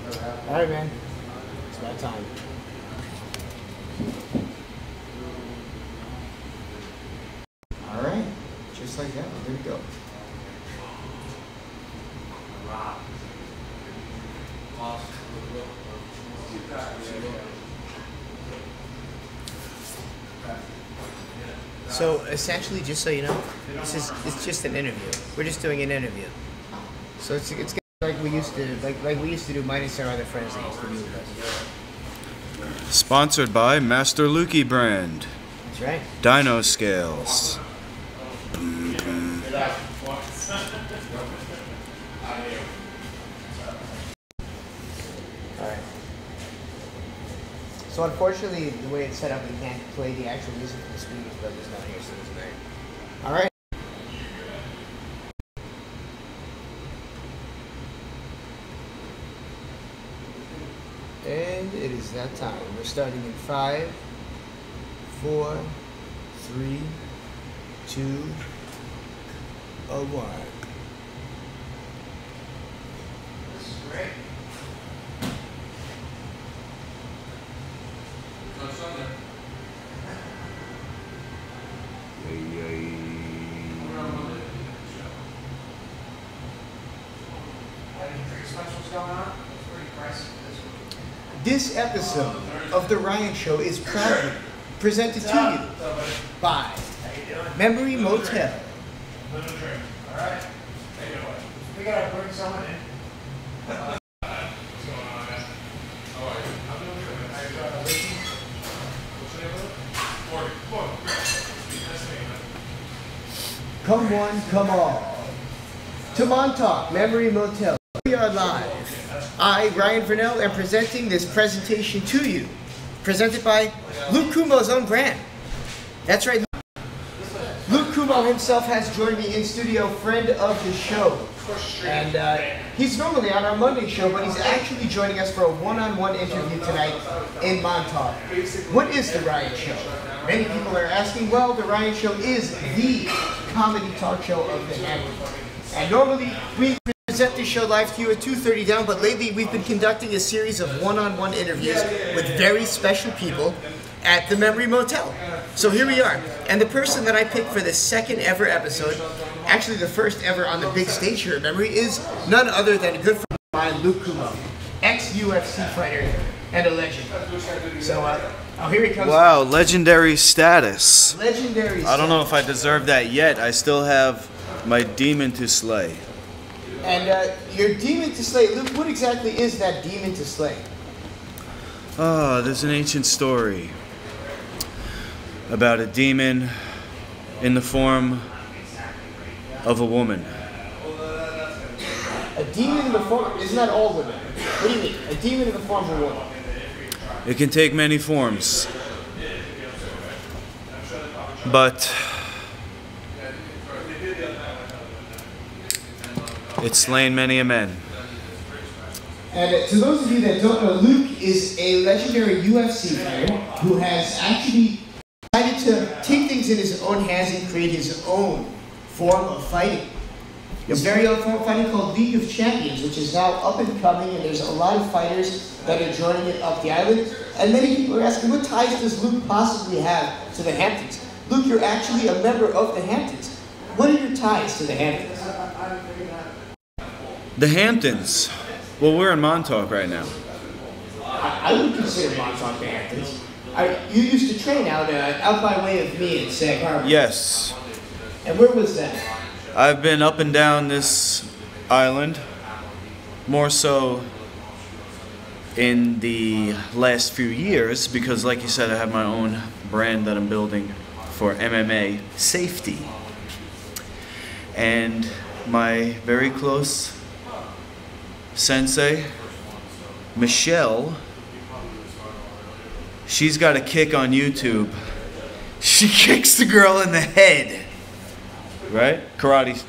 All right, man. It's about time. All right. Just like that. There we go. So essentially, just so you know, it's just an interview. We're just doing an interview. So it's like we used to do minus our other friends that used to be with us. Sponsored by Master Lukey brand. That's right. Dino Scales. Alright. So unfortunately, the way it's set up, we can't play the actual music from the speakers, but it's not here, so it's there. Alright. And it is that time. We're starting in 5, 4, 3, 2, 1. This is great. This episode of The Ryan Show is proudly presented to you by Memory Motel. Alright. We gotta bring someone in. What's going on, man? How are you? I'm doing good. How you doing? What's the name of it? Come one, come all. To Montauk Memory Motel. We are live. I, Ryan Vernell, am presenting this presentation to you. Presented by Luke Kumo's own brand. That's right. Luke Kumo himself has joined me in studio, friend of the show. And he's normally on our Monday show, but he's actually joining us for a one-on-one interview tonight in Montauk. What is The Ryan Show? Many people are asking. Well, The Ryan Show is the comedy talk show of the network. And normally we present this show live to you at 2:30 down, but lately we've been conducting a series of one-on-one interviews with very special people at the Memory Motel. So here we are. And the person that I picked for the second ever episode, actually the first ever on the big stage here at Memory, is none other than a good friend of mine, Luke Kumo, ex-UFC fighter and a legend. So, oh, here he comes. Wow, legendary status. Legendary status. I don't know if I deserve that yet. I still have my demon to slay. And your demon to slay, Luke, what exactly is that demon to slay? Oh, there's an ancient story about a demon in the form of a woman. A demon in the form, isn't that all women? What do you mean? A demon in the form of a woman? It can take many forms. But it's slain many a man. And to those of you that don't know, Luke is a legendary UFC fighter who has actually decided to take things in his own hands and create his own form of fighting. His very own form of fighting called League of Champions, which is now up and coming, and there's a lot of fighters that are joining it up the island. And many people are asking, what ties does Luke possibly have to the Hamptons? Luke, you're actually a member of the Hamptons. What are your ties to the Hamptons? The Hamptons. Well, we're in Montauk right now. I would consider Montauk the Hamptons. You used to train out by way of me in Sag Harbor. Yes. And where was that? I've been up and down this island, more so in the last few years, because like you said, I have my own brand that I'm building for MMA safety. And my very close sensei, Michelle, she's got a kick on YouTube. She kicks the girl in the head. Right? Karate,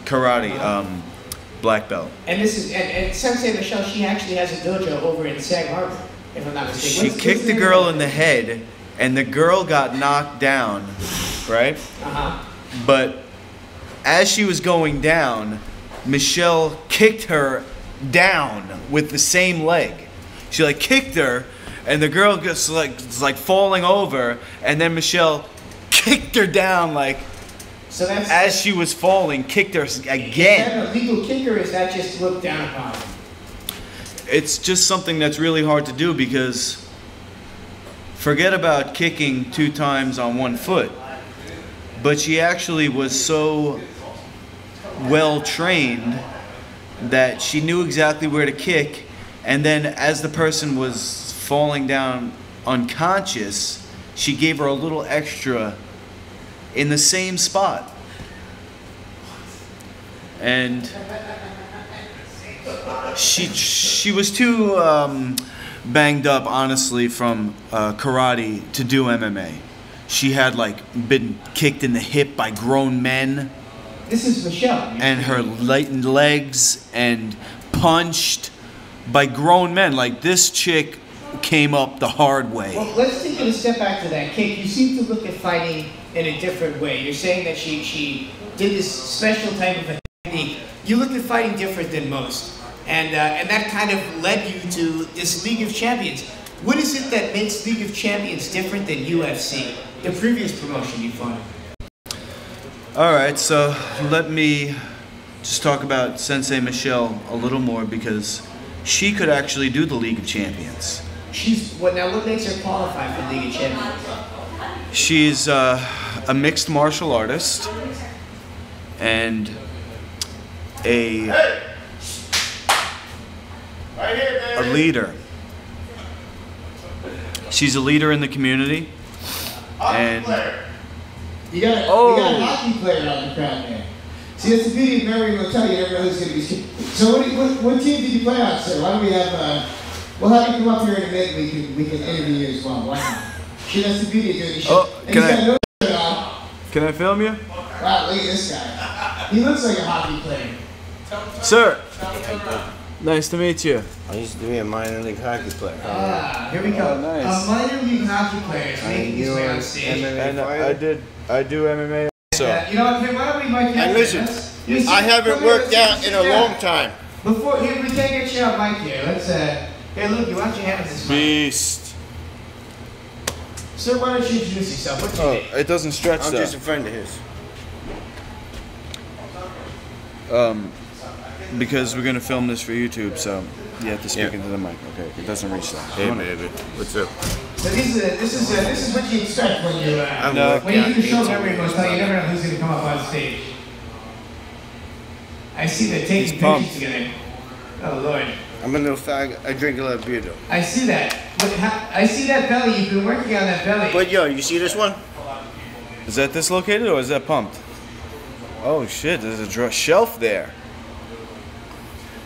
black belt. And this is, and Sensei Michelle, she actually has a dojo over in Sag Harbor, if I'm not mistaken. She kicked the girl in the head, and the girl got knocked down, right? Uh-huh. But as she was going down, Michelle kicked her down with the same leg. She like kicked her, and the girl gets like falling over, and then Michelle kicked her down like So that's as she was falling, kicked her Is again. that a legal kick or is that just looked down upon? It's just something that's really hard to do because forget about kicking 2 times on 1 foot, but she actually was so well trained that she knew exactly where to kick, and then as the person was falling down unconscious, she gave her a little extra in the same spot. And she was too banged up, honestly, from karate to do MMA. She had like been kicked in the hip by grown men, This is Michelle. and her legs, and punched by grown men. Like this chick came up the hard way. Well, let's take it a step back to that kick. You seem to look at fighting in a different way. You're saying that she did this special type of a technique. You look at fighting different than most. And that kind of led you to this League of Champions. What is it that makes League of Champions different than UFC, the previous promotion you fought? Alright, so let me just talk about Sensei Michelle a little more because she could actually do the League of Champions. What makes her qualify for League of Champions? She's a mixed martial artist and a leader. She's a leader in the community. And We got a hockey player on the crowd there. See, that's the beauty of memory. We'll tell you never know who's going to be. So, what team did you play on, sir? Why don't we have? We'll have you come up here in a minute. We can interview you as well. Why not? See, that's the beauty of doing the show. Oh, and he's got no shirt on. Can I film you? Wow, look at this guy. He looks like a hockey player. Sir, nice to meet you. I used to be a minor league hockey player. Here we go. Oh, nice. A minor league hockey player is making his way on stage. And I do MMA. So You know what? Here, why don't we mic you? And listen, I haven't worked out in a long time. Before here, we can't get you on mic here. Let's Here, Luke, you want your hand on this mic? beast. Sir, why don't you introduce yourself? What's your Oh, name? it doesn't stretch I'm though. just a friend of his. Because we're gonna film this for YouTube, so you have to speak into the mic. Okay, it doesn't reach that. Hey, baby. What's up? So this is what you expect when you No. when you do the show memory motel. You never know who's going to come up on stage. I see they're taking He's pumped. pictures together. Oh Lord. I'm a little fag. I drink a lot of beer though. I see that. Look, I see that belly. You've been working on that belly. But yo, you see this one? Is that dislocated or is that pumped? Oh shit, there's a shelf there.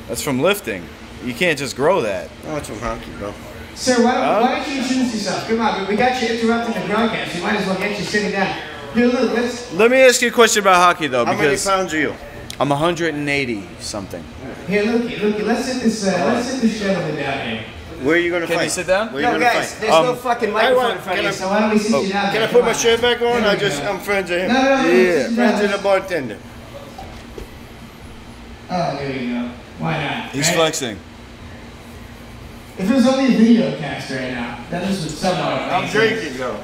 That's from lifting. You can't just grow that. Oh, it's from hockey, bro. Sir, why don't you introduce yourself? Come on, we got you interrupting the broadcast. You might as well get you sitting down. Here, look, let's. Let me ask you a question about hockey though, How many because pounds are you? I'm 180 something. Here, looky. Let's sit this gentleman down here. Where are you gonna Can fight? you sit down? Where are you No, gonna guys, fight? there's no fucking microphone in front of you, so why don't we sit you down? Can I there? put Come my on. shirt back on? There we go. I'm friends of him. No, Yeah. sit you Friends down. of the bartender. Oh, there you go. Why not? He's right? flexing. If it was only a video cast right now, that just would somewhat. I'm make sense. drinking though.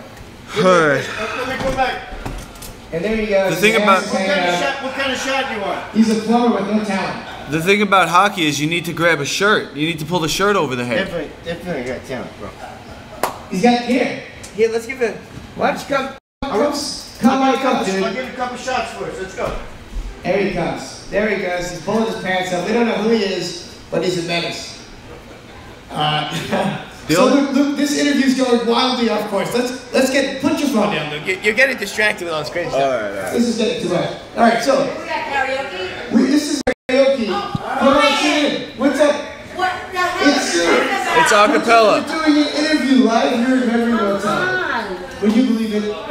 Alright. Let me come back. And there you go. The thing His about- ass is What hanging kind of out. shot? What kind of shot you want? He's a plumber with no talent. The thing about hockey is you need to grab a shirt. You need to pull the shirt over the head. Definitely got talent, bro. He's got here. Here, let's give it. Why don't you come? Come on, come, I'll dude. give you a couple shots first. Let's go. There he comes. There he goes. He's pulling his pants up. We don't know who he is, but he's a menace. So Luke, this interview's going wildly off course. Let's put your phone down, Luke. You're getting distracted with all this crazy stuff. All right. This is getting too much. All right, so We got karaoke? this is karaoke. Come on, sit in. What's up? What the hell? It's a cappella. We're doing an interview live here at Memory Motel. Would you believe it?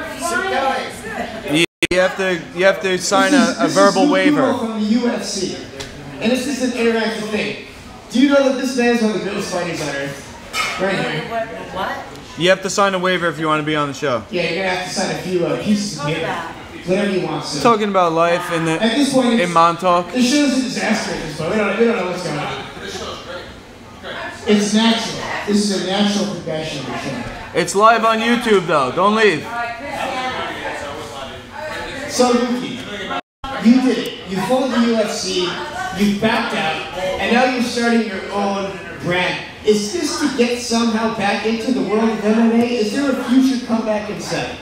You have to sign This a is verbal Luke waiver. Duval from the UFC, and this is an interactive thing. Do you know that this man is one of the greatest fighters on earth? Right here. What? You have to sign a waiver if you want to be on the show. Yeah, you're gonna have to sign a few pieces of paper. Whatever you want, sir. Talking about life in At this point, in Montauk. the show's a disaster at this point. We don't know what's going on. It's natural. This is a natural progression of the show. It's live on YouTube though. Don't leave. So Yuki, you did it. You followed the UFC, you backed out, and now you're starting your own brand. Is this to get somehow back into the world of MMA? Is there a future comeback in sight?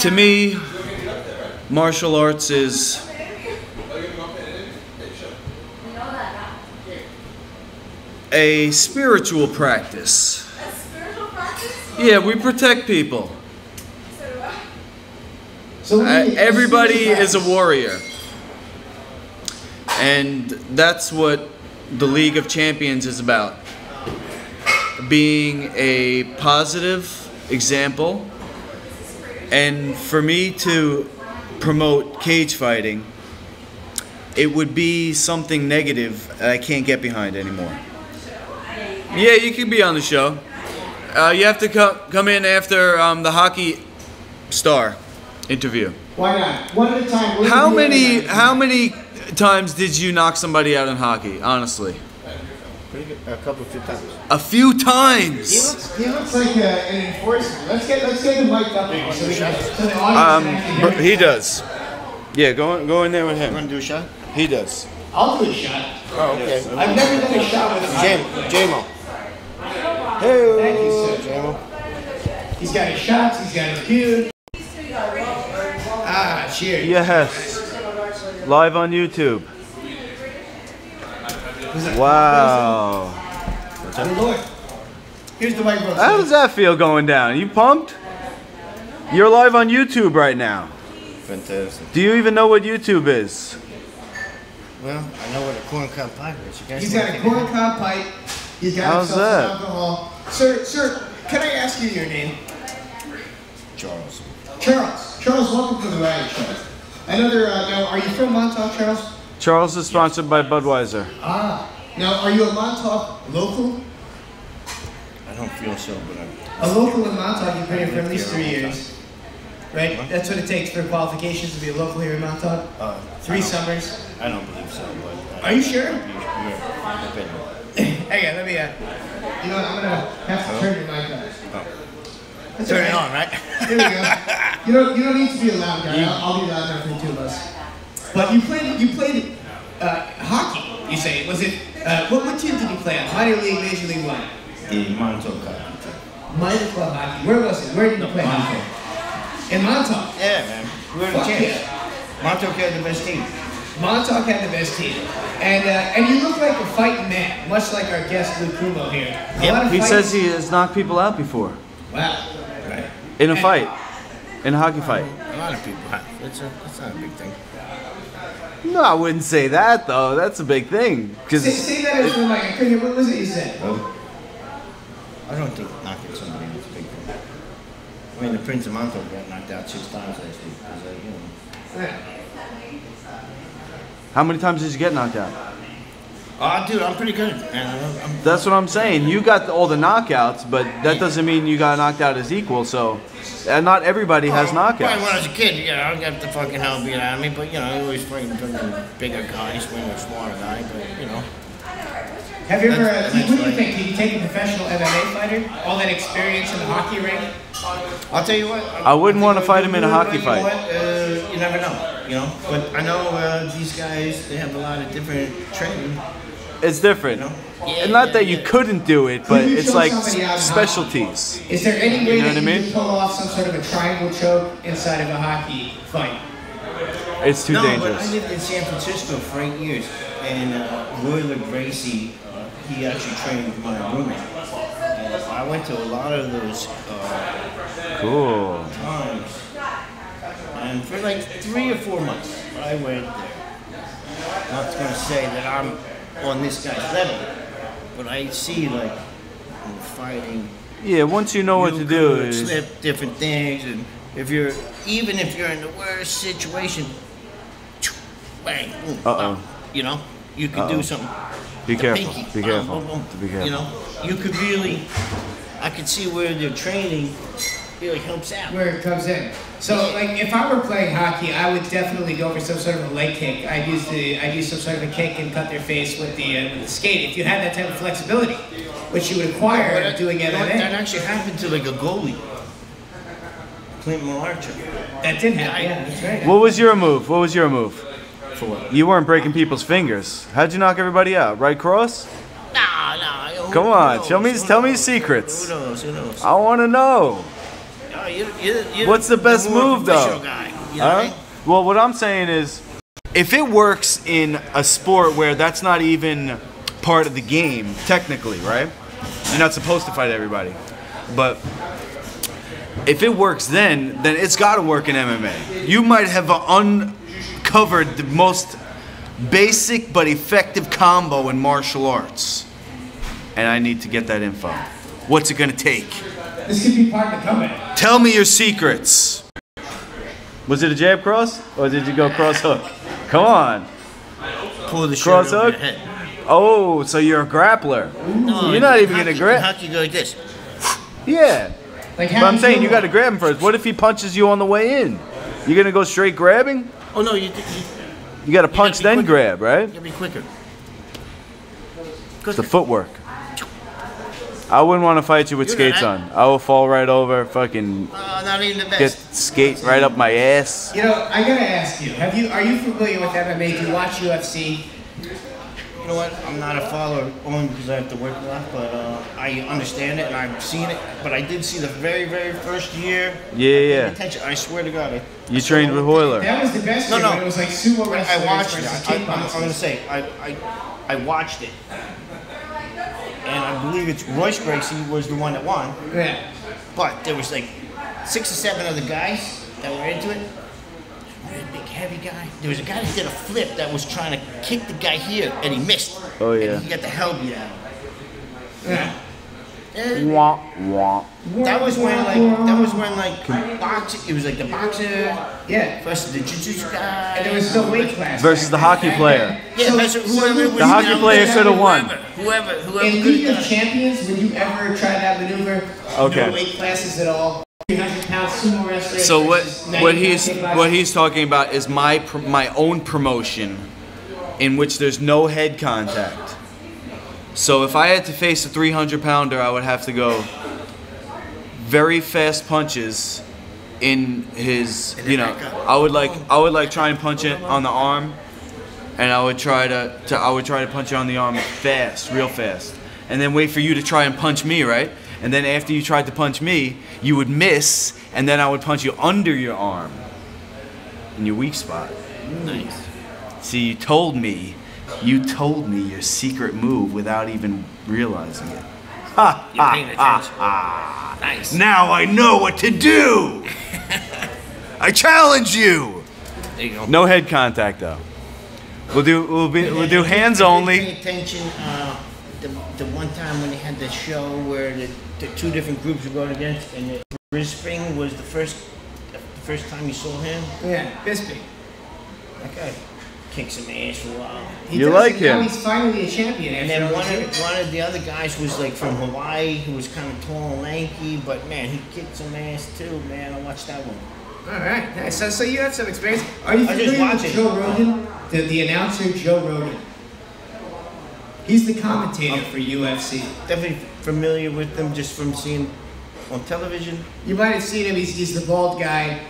To me, martial arts is a spiritual practice. Yeah, we protect people. So Everybody is a warrior. And that's what the League of Champions is about. Being a positive example. And for me to promote cage fighting, it would be something negative that I can't get behind anymore. Yeah, you can be on the show. You have to come in after the hockey star interview. Why not? One at a time. How many times did you knock somebody out in hockey? Honestly, A few times. a few times. He looks like an enforcer. Let's get the mic up here so we can so the audience can actually hear. He does. Yeah, go in there with You him. want to do a shot? He does. I'll do a shot. Oh, okay. I've never done a shot with him. JMO. Thank you, sir. JMO. He's got his shots. He's got his beer. Ah, cheers. Yes. Live on YouTube. Wow. Good Lord. Here's the white bro. How does that feel going down? You pumped? You're live on YouTube right now. Fantastic. Do you even know what YouTube is? Well, I know what a corn cob pipe is. You guys He's want got to a take corn cob pipe. He's got How's himself that? some alcohol. Sir, can I ask you your name? Charles. Charles. Charles, welcome to the Riot Show. Another, now, are you from Montauk, Charles? Charles is sponsored by Budweiser. Ah. Now, are you a Montauk local? I don't feel so, but I'm. A local in Montauk, you've been here for at least 3 years. Right? That's what it takes for qualifications to be a local here in Montauk? 3 summers. I don't believe so, but. Are you sure? Your opinion. Hang on, let me, you know what, I'm gonna have to turn your mic on. That's Turn all it right. on, right? There we go. You don't need to be a loud guy. I'll be loud enough for the two of us. But you played hockey. You say was it? What team did you play on? Minor league, major league, what? The Montauk hockey. Minor club hockey. Where was it? Where did you play hockey? In Montauk. Yeah, man. We're the Fuck champs. yeah. Montauk had the best team. Montauk had the best team, and you look like a fighting man, much like our guest Lou Kumo here. A lot of He fighting- says he has knocked people out before. Wow. Right. In a fight. In a hockey fight. A lot of people have. It's not a big thing. No, I wouldn't say that though. That's a big thing. Say that as like I couldn't hear. What was it you said? I don't think knocking somebody out is a big thing. I mean, the Prince of Montauk got knocked out 6 times last week. Yeah. How many times did you get knocked out? Oh, dude, I'm pretty good. And That's what I'm saying. You got all the knockouts, but that doesn't mean you got knocked out as equal. So, not everybody has Probably knockouts. when I was a kid, I got the fucking hell beat out of me, but I always fighting bigger guys, when a smaller guy, but Have you ever? That's What do you like- think? Can you take a professional MMA fighter? All that experience in the hockey ring. I'll tell you what. I wouldn't want to fight him in a hockey You know fight. what? You never know, But I know these guys, they have a lot of different training. It's different. Yeah, And not yeah, that you yeah. couldn't do it, but Could you it's show like somebody out in specialties. Is there any way You know that what I you mean? can pull off some sort of a triangle choke inside of a hockey fight? It's too No, but I dangerous. lived in San Francisco for 8 years, and Royler Gracie, he actually trained with my roommate. And I went to a lot of those Cool. times, and for like 3 or 4 months, I went there. Not gonna say that I'm on this guy's level, but I see like in fighting. Yeah, once you know what to do, could is slip different things, and even if you're in the worst situation, bang, boom, Uh-oh. bam, you could do something. be The careful. pinky, Be bam, careful. boom, boom. Be careful. You could really, I could see where they're training really helps out. Where it comes in. So, like, if I were playing hockey, I would definitely go for some sort of a leg kick. I'd use some sort of a kick and cut their face with the skate. If you had that type of flexibility, which you would acquire doing MMA. That actually happened to like a goalie, Clint Malarcher. That did happen. Yeah, that's right. What was your move? What was your move? For what? You weren't breaking people's fingers. How'd you knock everybody out? Right cross? No. Come on, tell me your secrets. Who knows? I want to know. No, you're What's the best more move, though? professional guy, you know what I mean? Well, what I'm saying is, if it works in a sport where that's not even part of the game, technically, right? You're not supposed to fight everybody. But if it works then it's got to work in MMA. You might have uncovered the most basic but effective combo in martial arts. And I need to get that info. What's it going to take? This could be part of the comeback. Tell me your secrets. Was it a jab cross or did you go cross hook? Come on. Pull the shirt Cross over hook? your head. Oh, so you're a grappler. No, You're not even going to grab. Hockey go like this. Yeah. Like, But I'm saying you got to grab him first. What if he punches you on the way in? You're going to go straight grabbing? Oh no, you You got to punch be then quicker. grab, right? gotta be quicker. It's the footwork. I wouldn't want to fight you with You're skates not. on. I will fall right over, fucking Not even the get best. skate right up my ass. You know, I gotta ask you. Are you familiar with MMA? Do you watch UFC? You know what? I'm not a follower only because I have to work a lot, but I understand it and I've seen it. But I did see the very, very first year. Yeah, I paid yeah. attention. I swear to God. You trained with Hoyler. That was the best No, year no. when it was like sumo I wrestlers watched versus it. I'm kickboxers. going to say I watched it, and I believe it's Royce Gracie was the one that won. Yeah. But there was like 6 or 7 other guys that were into it. Really big, heavy guy. There was a guy that did a flip that was trying to kick the guy here, and he missed. Oh, yeah. And he got the hell beat out of him. Yeah. And Wah, wah. that was when boxing. It was like the boxer Yeah. versus the jiu-jitsu guy. And there was no weight class. Versus the hockey player. Yeah, So- versus whoever. was The hockey down player there, should have won. Whoever In could League have of done it. Champions, would you ever try that maneuver? Okay. No weight classes at all. 300-pound sumo wrestler. So versus what 90-pound kickboxer. he's talking about is my own promotion, in which there's no head contact. So if I had to face a 300-pounder, I would have to go very fast punches in his. You know, I would like try and punch it on the arm, and I would try to punch it on the arm fast, real fast, and then wait for you to try and punch me, right? And then after you tried to punch me, you would miss, and then I would punch you under your arm, in your weak spot. Nice. See, you told me your secret move without even realizing it. Ha You're ha paying attention. Nice. Now I know what to do. I challenge you. There you go. No head contact though. We'll do hands I did only. Pay attention. The one time when they had the show where the 2 different groups were going against, and Bisping was the first time you saw him. Yeah, Bisping. That guy kicked some ass for a while. He You does, like and now him. he's finally a champion. And after then all these years. one of the other guys was like from Hawaii, who was kind of tall and lanky, but man, he kicked some ass too, man. I watched that one. All right, nice. So you have some experience. Are you I just familiar watch with it. Joe Rogan? The announcer Joe Rogan. He's the commentator for UFC. Definitely familiar with them just from seeing on television. You might have seen him. He's the bald guy.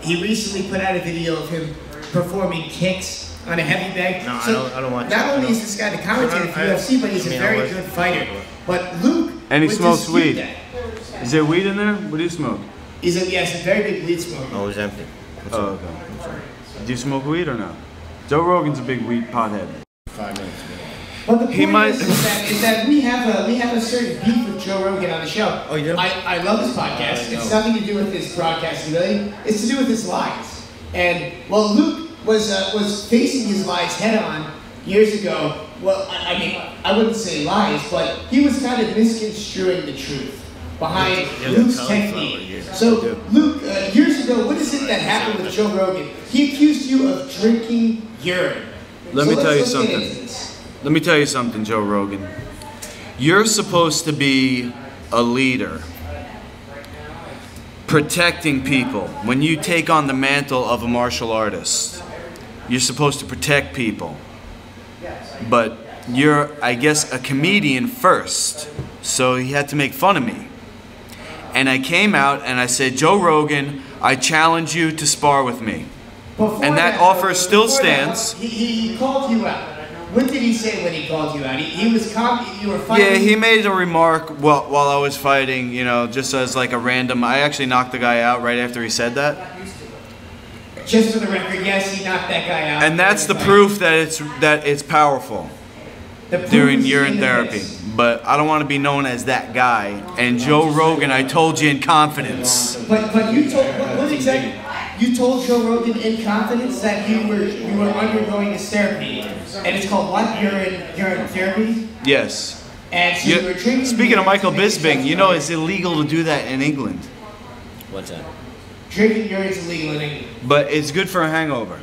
He recently put out a video of him performing kicks on a heavy bag. No, I don't watch Not it. only is this guy the commentator for UFC, but he's a very good fighter. But Luke And he would smokes dispute weed. that. Is there weed in there? What do you smoke? He's a very big weed smoker. Oh, it was empty. Oh, okay. Do you smoke weed or no? Joe Rogan's a big weed pothead. 5 minutes. But the He point might- is that we have a certain beef with Joe Rogan on the show. Oh, you do? I love this podcast. It's nothing to do with his broadcasting, really. It's to do with his lies. And well, Luke was facing his lies head on years ago. Well, I mean, I wouldn't say lies, but he was kind of misconstruing the truth behind Yeah, Luke's cauliflower, technique. yeah. So, Luke, years ago, what is it that happened with Joe Rogan? He accused you of drinking urine. Let So me tell let's you get something. into this. Let me tell you something, Joe Rogan. You're supposed to be a leader. protecting people. When you take on the mantle of a martial artist, you're supposed to protect people. But you're, I guess, a comedian first. So he had to make fun of me. And I came out and I said, Joe Rogan, I challenge you to spar with me. And that offer still stands. He called you out. What did he say when he called you out? He was you were fighting. Yeah, he made a remark while I was fighting, you know, just as like a random. I actually knocked the guy out right after he said that. Just for the record, yes, he knocked that guy out. And that's the proof that it's powerful during urine therapy. But I don't want to be known as that guy. And Joe Rogan, I told you in confidence. But you told what exactly? You told Joe Rogan in confidence that you were undergoing this therapy, and it's called what? Urine therapy. Yes. And so you were drinking. Speaking of Michael Bisping, you know it's illegal to do that in England. What's that? Drinking urine is illegal in England. But it's good for a hangover.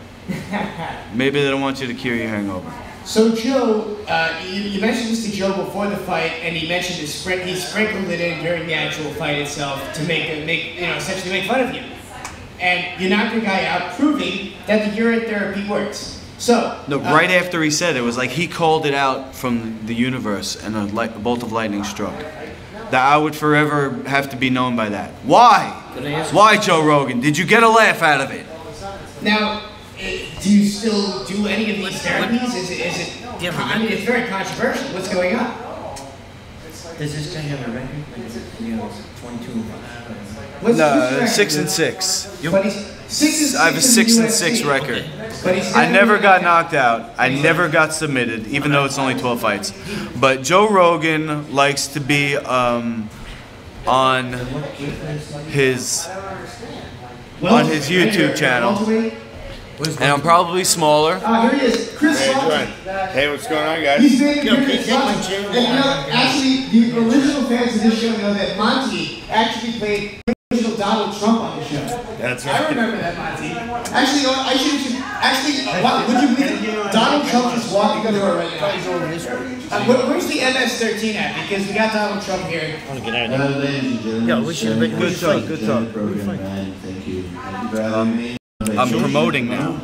Maybe they don't want you to cure your hangover. So Joe, you mentioned this to Joe before the fight, and he mentioned he sprinkled it in during the actual fight itself to essentially make fun of you. And you knocked the guy out, proving that the urine therapy works. So no, right after he said it was like he called it out from the universe, and a bolt of lightning struck. That I would forever have to be known by that. Why? Why, Joe Rogan? Did you get a laugh out of it? Now, do you still do any of these therapies? Is it? I mean, it's very controversial. What's going on? Does this guy have a record? You know, 22. No, 6-6. But he's 6-6. I have a 6-6 record. But I never got knocked out. I never got submitted, even though it's only 12 fights. But Joe Rogan likes to be on his YouTube channel. And I'm probably smaller. Here he is, Chris Monty. Hey, what's going on, guys? He's been actually, the original fans of this show know that Monty actually played original Donald Trump on the show. That's right. I remember that, Monty. Actually, you know what, wow, would you believe it? Donald Trump is walking the door right now. Where's the MS-13 at? Because we got Donald Trump here. I want to get out of there. Yeah, we should make Good talk. Thank you for having me. I'm promoting now.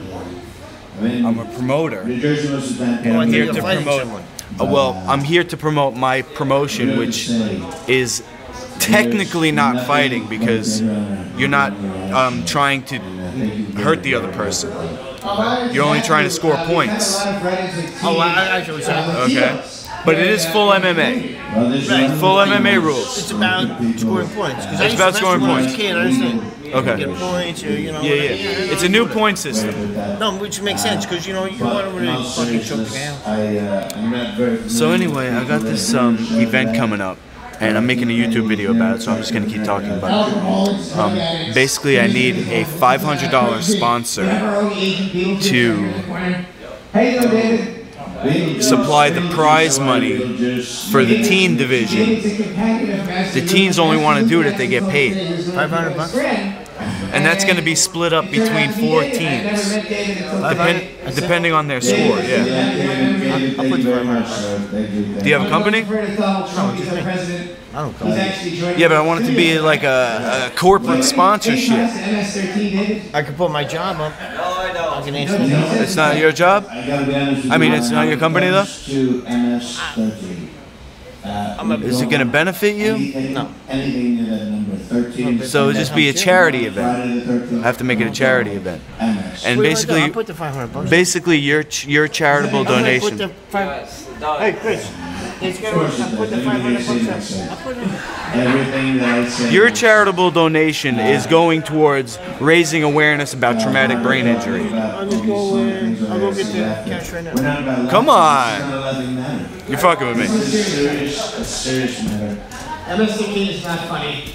I'm a promoter. And I'm here to promote. I'm here to promote my promotion, which is technically not fighting because you're not trying to hurt the other person. You're only trying to score points. Oh, I actually said. Okay. But it is full MMA. Right. Full MMA rules. It's about scoring points. It's about scoring points. You can't understand. Okay. You get points, or, you know. Yeah. It's a new point system. No, which makes sense because you want to really fucking choke you out. So anyway, I got this event coming up, and I'm making a YouTube video about it, so I'm just gonna keep talking about it. Basically, I need a $500 sponsor to supply the prize money for the teen division. The teens only want to do it if they get paid. $500? And that's going to be split up between 4 teams, depending on their score. Yeah. I'll put $500. Do you have a company? I don't come. Yeah, but I want it to be like a corporate sponsorship. I could put my job up. I can answer the It's not your job? I mean, it's not your company though? Is it going to benefit you? No. So it'll just be a charity event. I have to make it a charity event. And basically, I'll put the $500. basically your charitable donation. Hey, Chris. It's gonna put the $500 up. I'll put it. Everything that I say. Your charitable donation is going towards raising awareness about traumatic brain injury. I'll just go. I'll go get the cash right now. Come on. You're fucking with me. It's a serious matter. MS-13 is not funny.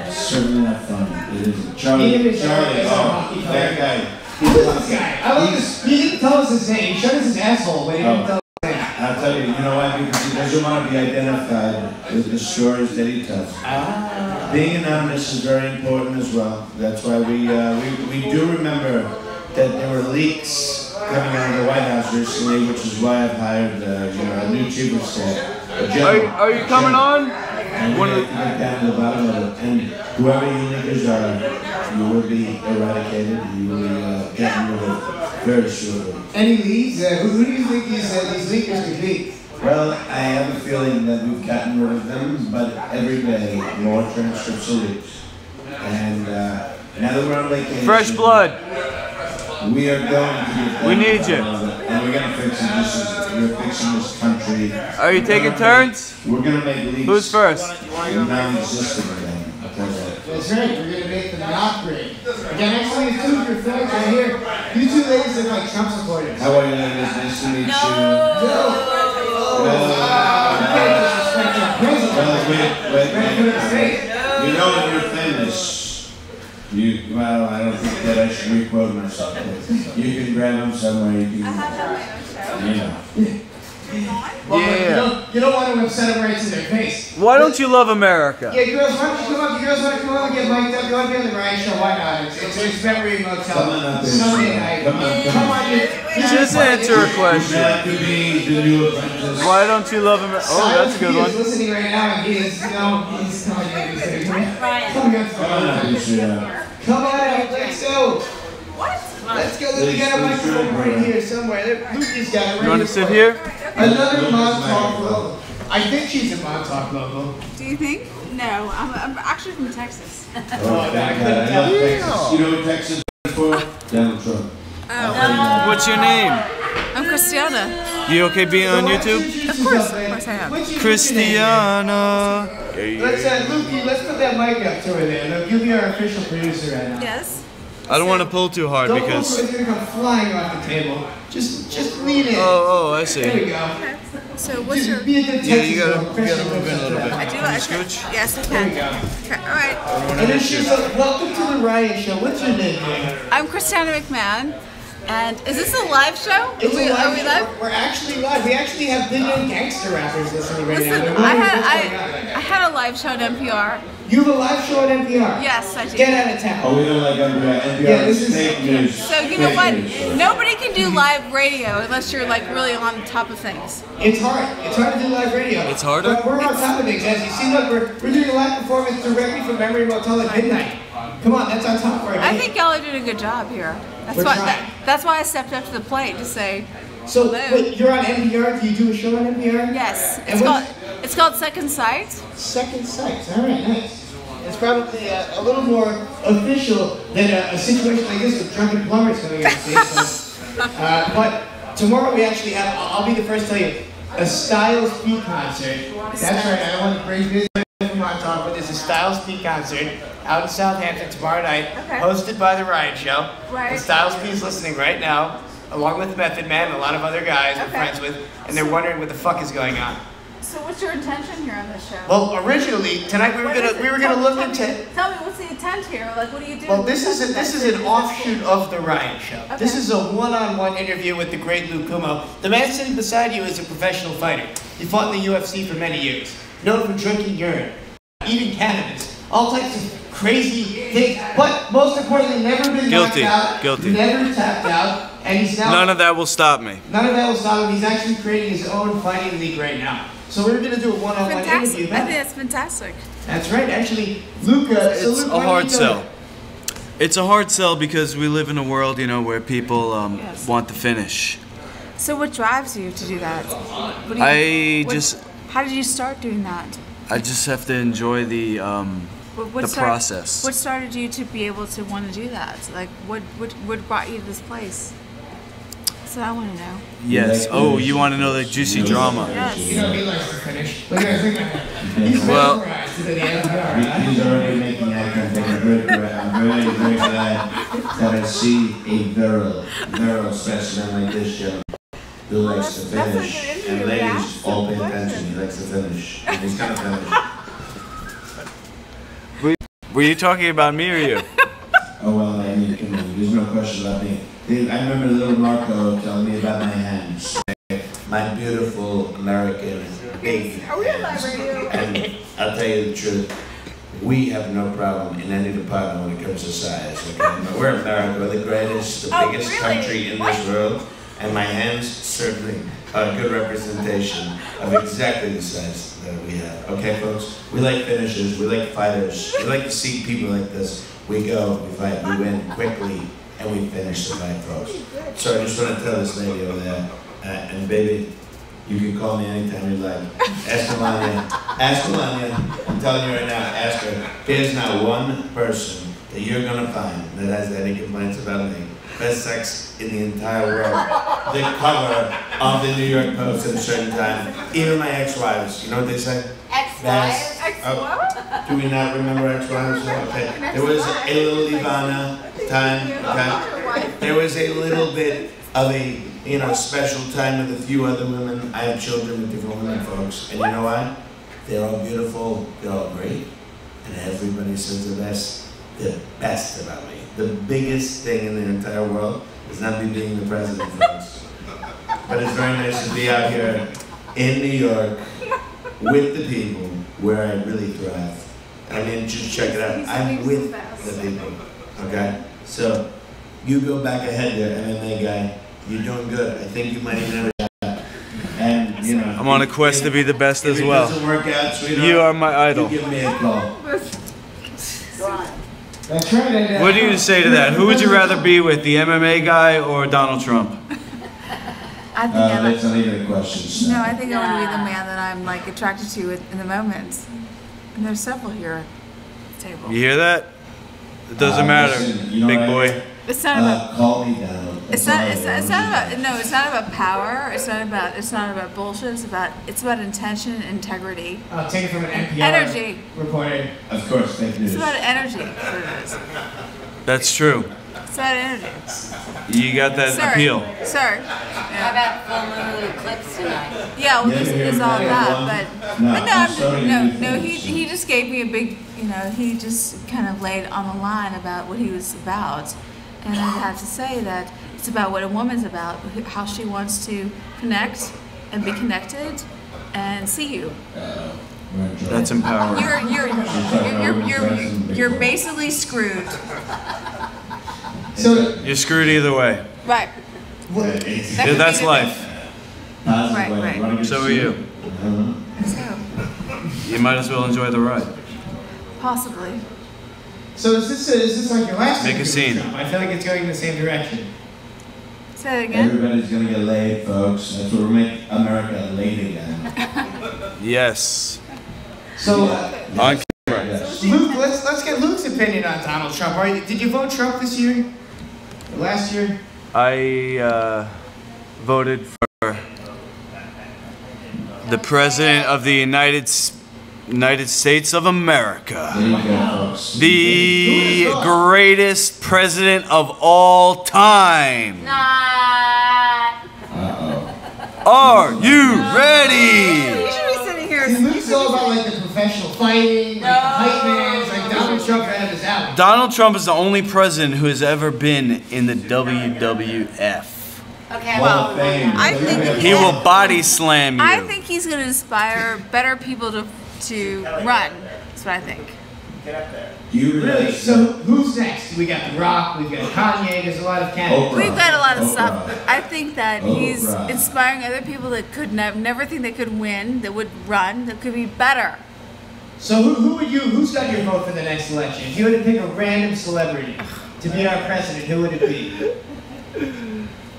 It's certainly not funny. It is. Charlie, that guy. Who is this guy? I love this. He didn't tell us his name. He showed us his asshole, but he didn't tell us his name. I'll tell you why? Because he doesn't want to be identified with the stories that he tells. Being anonymous is very important as well. That's why we do remember that there were leaks coming out of the White House recently, which is why I've hired a new chief of staff. Are you coming on? And we have to get down to the bottom of it. And whoever you leakers are, you will be eradicated. You will be gotten rid of very shortly. Any leads? Who do you think these leakers could be? Well, I have a feeling that we've gotten rid of them, but every day more transcripts are leaked. And now that we're on vacation, Fresh blood. we are going to get We need you. And we're going to fix it. We're fixing this country. Are you taking turns? We're going to make leaks. Who's first? Non-existent again. I'll tell you that. That's right, we're going to make them not great. Again, actually, there's two of your friends right here. You two ladies look like Trump supporters. How are you, ladies? Nice to meet you. Wait. You know that you're famous. Well, I don't think that I should re-quote myself. You can grab them somewhere. You can. Yeah. Yeah. You don't want to upset them right to their face. Why don't you love America? Yeah, girls, why don't you come up? You girls want to come up and get mic'd up? You want to be on the Ryan Show? Why not? It's Memory Motel. Come on up there. Sunday night. Come on. Just answer a question. That could be the new apprentice. Why don't you love America? Oh, that's a good He is one. listening right now, and he's telling you these things. Ryan. Come on up, you sweetheart. Come on, let's go. What? Let's go. We got a microphone right here somewhere. Lucas got it right. You want to sit here? Another Montauk local. I think she's a Montauk local. Do you think? No, I'm actually from Texas. Oh, thank God. I love Texas. You know what Texas is for? Donald Trump. What's your name? I'm Christiana. You okay being on YouTube? Of course I am. Christiana. Let's Lukey, let's put that mic up to her there. Look, you'll be our official producer right now. Yes. I don't want to pull too hard Don't because. it's gonna come flying off the table. Just lean in. Oh, I There we see. go. Okay. So what's your? Be a good Yeah, Texas you gotta girl. move in a little bit. I do. I can. Scooch? Yes, I There we can. go. Okay. All right. And then she's like, welcome to the Ryan Show. What's your name, man? I'm Christiana McMahon, and is this a live show? It's Are we a live live? show. We're actually live. We actually have big name gangster rappers listening right Listen, now. They're I wondering what's going on. had a live show at NPR. You have a live show at NPR? Yes, I do. Get out of town. Oh, we don't like NPR. NPR Yeah, this is is- fake news. So you know Fake what? news. Nobody can do live radio unless you're like really on top of things. It's hard. It's hard to do live radio. It's harder? But we're on top of things. As you see, look, we're doing a live performance directly from Memory Motel at midnight. Come on, that's on top of our I game. think y'all are doing a good job here. That's We're why. trying. That's why I stepped up to the plate to say, So, hello. wait, you're on NPR. Do you do a show on NPR? yes. And what's- It's called Second Sight. Second Sight. All right, nice. It's probably a little more official than a situation like this with drunken plumbers coming on stage. So, but tomorrow we actually have, I'll be the first to tell you, a Styles P concert. That's right, I don't want to break this from my talk, but there's a Styles P concert out in Southampton tomorrow night, Okay. hosted by The Ryan Show. Right. And Styles P is listening right now, along with Method Man and a lot of other guys we're Okay. friends with, and they're wondering what the fuck is going on. So what's your intention here on this show? Well, originally, tonight we were gonna look into. Tell me what's the intent here? Like, what do you do? Well, this is an offshoot of the Ryan Show. Okay. This is a one-on-one interview with the great Lou Kumo. The man sitting beside you is a professional fighter. He fought in the UFC for many years, known for drinking urine, eating cannabis, all types of crazy things. But most importantly, never been Guilty. knocked out, Guilty. never tapped out, and he's now None of that will stop me. none of that will stop him. He's actually creating his own fighting league right now. So we're gonna do a one-on-one Fantastic. interview. I think that's fantastic. That's right. Actually, Luca. So It's Luke, a why don't hard you go? sell. It's a hard sell because we live in a world, where people Yes. want the finish. So what drives you to do that? What do How did you start doing that? I just have to enjoy the process. What started you to be able to want to do that? Like, what brought you to this place? That's what I want to know. Yes. Oh, you want to know the juicy drama? Yes. You know, he likes to finish. Look at him. He's Well- mesmerized to the NPR. He's already making eye contact. I'm very glad that I see a virile specimen like this gentleman who likes to that's a good finish. interview. And You ladies, asked all pay the attention. question. He likes to finish. And he's gonna finish. Were you talking about me or you? Oh well, I mean, come on, there's no question about me. I remember little Marco telling me about my hands. My beautiful American big Are we on live radio? And I'll tell you the truth, we have no problem in any department when it comes to size. Okay? We're America, we're the greatest, the Oh, biggest really? country in this world, and my hands certainly a good representation of exactly the size that we have. Okay, folks? We like finishers, we like fighters, we like to see people like this. We go, we fight, we win quickly, and we finish the fight, folks. So I just want to tell this lady over there, and baby, you can call me anytime you like. Ask Melania. Ask Melania. I'm telling you right now, ask her. There's not one person that you're going to find that has any complaints about me. Best sex in the entire world. The cover of the New York Post at a certain time. Even my ex-wives. You know what they say? Ex-wives? Oh, do we not remember ex-wives? Okay. There was a little Ivana time. Okay. There was a little bit of a special time with a few other women. I have children with different women, folks. And you know what? They're all beautiful, they're all great. And everybody says the best about me. The biggest thing in the entire world is not me being the president, folks. But it's very nice to be out here in New York with the people where I really thrive. I mean, just check it out. I'm with the people, okay? So, you go back ahead there, MMA guy. You're doing good. I think you might even have a shot. And, you know. I'm on a quest to be the best as well. If it doesn't work out, sweetheart, You are my idol. you give me a call. That's right. What do you say to that? Who would you rather be with, the MMA guy or Donald Trump? I think I That's not even a question. no, I think I want to be the man that I'm like attracted to in the moment. And there's several here at the table. You hear that? It doesn't matter, listen, you know big what? boy. It's not about. Call me down. It's not about. No, it's not about power. It's not about bullshit. It's about intention and integrity. I'll take it from an NPR Energy. reporter. Of course, fake news. It's about energy. That's what it is. That's true. It's about energy. You got that Sorry. appeal. Sorry. How about full moon eclipse tonight? Yeah, well, Yeah, it's all yeah, that, but No, but I'm sorry no, you he just gave me a big, he just kind of laid on the line about what he was about, and I have to say that it's about what a woman's about, how she wants to connect and be connected, and see you. That's empowering. You're basically screwed. So, You're screwed either way. Right. Yeah, that's life. Right. So are you. So You might as well enjoy the ride. possibly. so is this like your last Make a interview scene. with Trump? I feel like it's going in the same direction. Say that again. Everybody's gonna get laid, folks. That's what will make America late again. Yes. So, On Luke, let's get Luke's opinion on Donald Trump. Did you vote Trump this year? Or last year? I voted for the President of the United States of America. There you go, folks. The greatest president of all time. Not. Are you ready? You should be sitting here. See, Luke's all about like the professional fighting, like the hype man. Like Donald Trump right up his alley. Donald Trump is the only president who has ever been in the WWF. Okay, Well, Hall of Fame. I think He will body slam you. I think he's going to inspire better people to run. That's what I think. You Really? realize So who's next? We got The Rock, we've got Kanye, there's a lot of candidates. We've got a lot of Oprah. stuff. I think that he's Oprah. inspiring other people that could never think they could win, that would run, that could be better. So who's got your vote for the next election? If you were to pick a random celebrity to be our president, who would it be?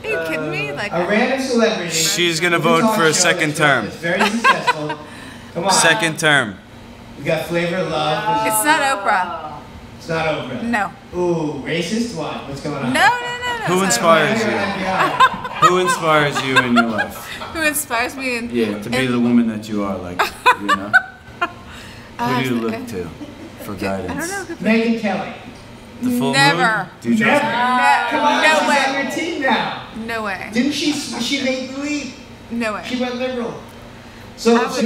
Are you kidding me? Like, A random celebrity. She's gonna Who's vote on for a show second that's term. Very successful. Come on. Second term. We got Flavor of Love. it's not Oprah. It's not Oprah. No. Ooh, racist? What? What's going No, on? no, no, no. Who it's not inspires Oprah. you? Who inspires you in your life? Who inspires me? Yeah, to be the woman that you are, like, you know? Who do you look to for guidance? I don't know. Could be- Megyn Kelly. The full Never. moon? Do you trust Never. her? Come on, No she's way. on your team now. No way. Didn't she make the lead? No way. She went liberal. So